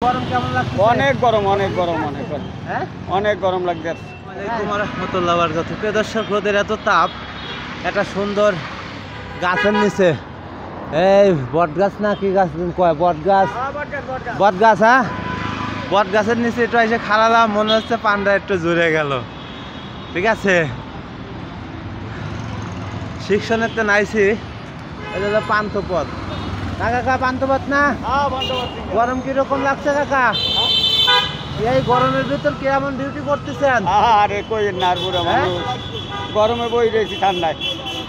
গরম কেমন লাগছে? অনেক গরম অনেক গরম অনেক গরম হ্যাঁ অনেক গরম লাগছে। ওয়ালাইকুম রাহমাতুল্লাহ ওয়া বারাকাতুহু। প্রিয় দর্শক, রোদের এত তাপ, একটা সুন্দর গাছের নিচে, এই বট গাছ না কি গাছ কয়, বট গাছ, বট গাছ, হ্যাঁ বট গাছের নিচে একটু এসে খাড়ালাম, মনে হচ্ছে পান্ডা একটু জুড়ে গেল। ঠিক আছে, শিক্ষণের তো নাইছি, এটা হলো পান্থপথ না কাকা, পান্থপথ না। গরম কিরকম লাগছে কাকা? এই গরমের ভিতর কেমন ডিউটি করতেছেন? আরে কই না বুড়া মানুষ, গরমে বই রয়েছি ঠান্ডায়।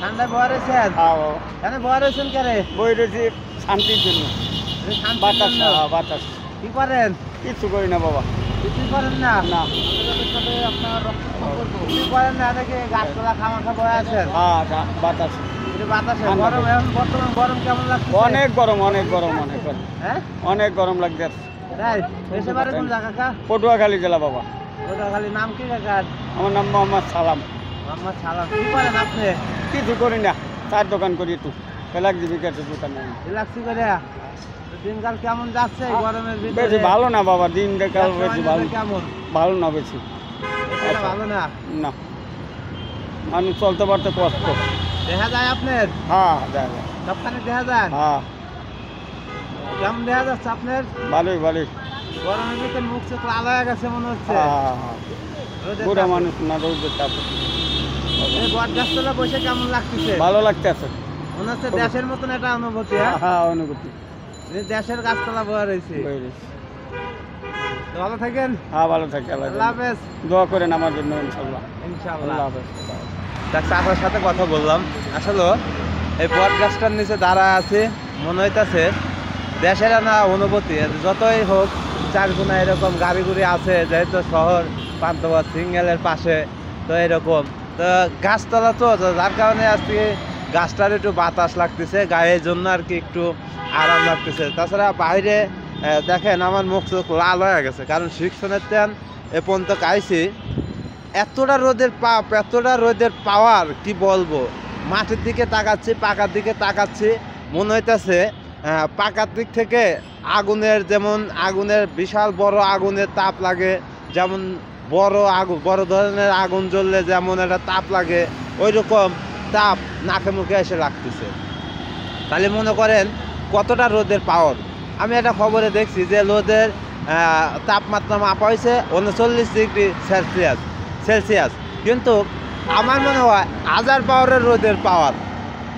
ঠান্ডায় বয়া রয়েছেন? কেন বয়া রয়েছেন? কেরে বই রয়েছি শান্তির জন্য, বাতাস বাতাস। কি করেন? কিছু করি না বাবা, কিছুই করেন না? না কিছুই করেন না, নাকি গাছপালা খামাখা বয়া আছেন? বাতাস। বাতাসে গরম, এখন বর্তমান গরম কেমন লাগছে? অনেক গরম অনেক গরম অনেক গরম, হ্যাঁ অনেক গরম লাগছে। রাইট। এসে পারে কোন জায়গা কাকা? পটুয়াখালী জেলা বাবা। পটুয়াখালী। নাম কি কাকার? আমার নাম মোহাম্মদ সালাম। মোহাম্মদ সালাম। কি করেন আপনি? কিছু করি না, চার দোকান করি একটু, ফেলাক জীবিকার দোকান। রিল্যাক্সি করে। দিনকাল কেমন যাচ্ছে এই গরমের বেশি ভিতরে? ভালো না বাবা, দিন দেখাল বেশি ভালো, কেমন? ভালো না বেশি। এটা ভালো না। না, মানুষ চলতে পারতে কষ্ট। দেখা যায় আপনার? হ্যাঁ যায় যায়। সবখানে দেখা যায়? হ্যাঁ কেমন দেখা যাচ্ছে আপনার? ভালোই ভালোই। গরমের ভিতরে মুখ চোখ লাল হয়ে গেছে মনে হচ্ছে। হ্যাঁ রোদের বুড়া তাপে। মানুষ না, রোদের তাপে। এই বট গাছতলা বসে কেমন লাগতেছে? ভালো লাগতেছে। মনে হচ্ছে দেশের মতন একটা অনুভূতি। হ্যাঁ হ্যাঁ অনুভূতি। এই দেশের গাছতলা বয়া রয়েছে। তো ভালো থাকেন। হ্যাঁ ভালো থাকে, আল্লাহ আল্লাহ হাফেজ। দোয়া করেন আমার জন্য ইনশাল্লাহ। ইনশাআল্লাহ। আল্লাহ হাফেজ। ডাক্তার আপনার সাথে কথা বললাম, আসলে এই বট গাছটার নিচে দাঁড়া আছে, মনে হইতেছে দেশের না অনুভূতি। যতই হোক চারগুনা এরকম গাড়ি গুড়ি আছে, যেহেতু শহর পান্থপথ সিঙ্গেলের পাশে, তো এরকম তো গাছতলা, তো যার কারণে আজকে গাছটার একটু বাতাস লাগতেছে গায়ের জন্য আর কি, একটু আরাম লাগতেছে। তাছাড়া বাইরে দেখেন আমার মুখ চোখ লাল হয়ে গেছে, কারণ শিক্ষণের তেন এ পর্যন্ত খাইছি। এতটা রোদের পাপ, এতটা রোদের পাওয়ার কি বলবো। মাটির দিকে তাকাচ্ছি, পাকার দিকে তাকাচ্ছি, মনে হইতেছে পাকার দিক থেকে আগুনের, যেমন আগুনের বিশাল বড় আগুনের তাপ লাগে, যেমন বড় আগুন, বড় ধরনের আগুন জ্বললে যেমন একটা তাপ লাগে, ওই রকম তাপ নাকে মুখে এসে লাগতেছে। তাহলে মনে করেন কতটা রোদের পাওয়ার। আমি একটা খবরে দেখছি যে রোদের তাপমাত্রা মাপা হয়েছে 39 ডিগ্রি সেলসিয়াস, কিন্তু আমার মনে হয় 1000 পাওয়ারের রোদের পাওয়ার।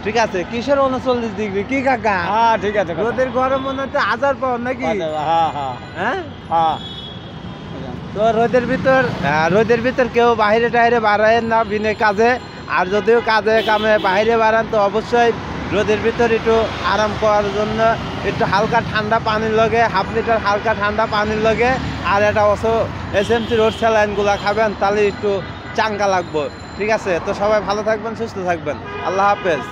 ঠিক আছে, কিসের 39 ডিগ্রি? কি কাকা? হ্যাঁ ঠিক আছে। রোদের গরম মনে হচ্ছে 1000 পাওয়ার নাকি? হ্যাঁ হ্যাঁ হ্যাঁ হ্যাঁ। তো রোদের ভিতর কেউ বাইরে টাইরে বাড়ায়েন না বিনে কাজে। আর যদিও কাজে কামে বাইরে বাড়ান, তো অবশ্যই রোদের ভিতর একটু আরাম করার জন্য একটু হালকা ঠান্ডা পানির লগে, 1/2 লিটার হালকা ঠান্ডা পানির লগে আর একটা SMC রোড স্যালাইনগুলো খাবেন, তাহলে একটু চাঙ্গা লাগবে। ঠিক আছে, তো সবাই ভালো থাকবেন, সুস্থ থাকবেন। আল্লাহ হাফেজ।